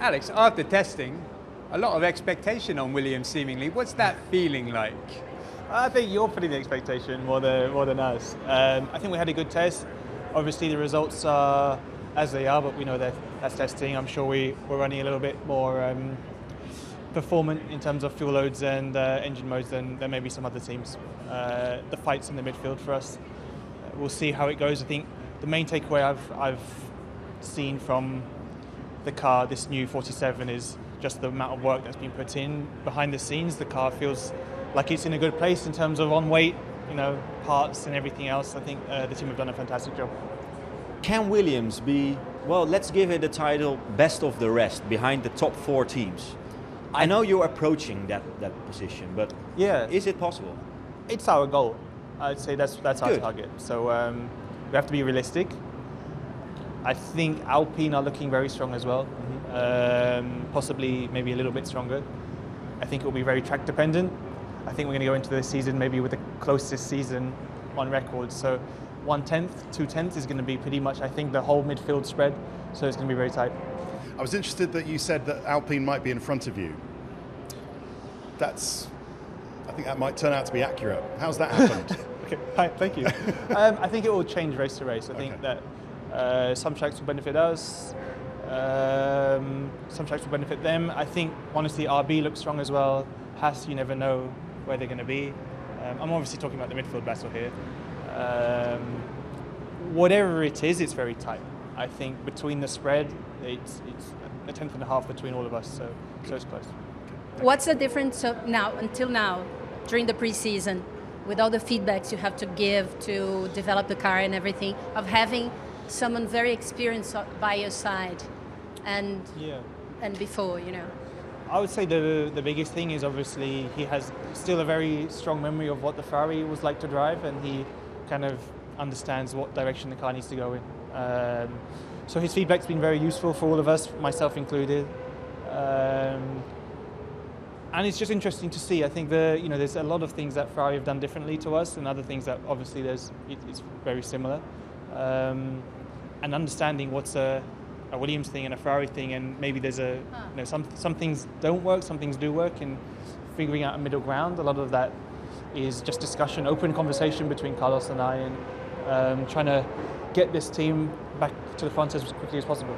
Alex, after testing, a lot of expectation on Williams seemingly. What's that feeling like? I think you're putting the expectation more than us. I think we had a good test. Obviously, the results are as they are, but we know that that's testing. I'm sure we're running a little bit more performant in terms of fuel loads and engine modes than maybe some other teams. The fight's in the midfield for us. We'll see how it goes. I think the main takeaway I've seen from the car, this new 47, is just the amount of work that's been put in behind the scenes. The car feels like it's in a good place in terms of on weight, parts and everything else. I think the team have done a fantastic job. Can Williams be, well, let's give it the title best of the rest behind the top 4 teams? I know you're approaching that position, but yeah, is it possible? It's our goal. I'd say that's our Good. target. So we have to be realistic. I think Alpine are looking very strong as well, possibly maybe a little bit stronger. I think it will be very track dependent. I think we're going to go into the season maybe with the closest season on record. So 1/10, 2/10 is going to be pretty much, I think, the whole midfield spread. So it's going to be very tight. I was interested that you said that Alpine might be in front of you. I think that might turn out to be accurate. How's that happened? Okay, hi, thank you. I think it will change race to race. I think that some tracks will benefit us, some tracks will benefit them. I think, honestly, RB looks strong as well. Haas, you never know where they're going to be. I'm obviously talking about the midfield battle here. Whatever it is, it's very tight. I think between the spread, it's a 10th and a half between all of us, so it's close. What's the difference until now, during the preseason, with all the feedbacks you have to give to develop the car and everything, of having someone very experienced by your side and before, I would say the biggest thing is obviously he has still a very strong memory of what the Ferrari was like to drive, and he kind of understands what direction the car needs to go in. So his feedback's been very useful for all of us, myself included. And it's just interesting to see. I think there's a lot of things that Ferrari have done differently to us, and other things that obviously it's very similar. And understanding what's a Williams thing and a Ferrari thing, and maybe there's some things don't work, some things do work, and figuring out a middle ground. A lot of that is just discussion, open conversation between Carlos and I, and trying to get this team back to the front as quickly as possible.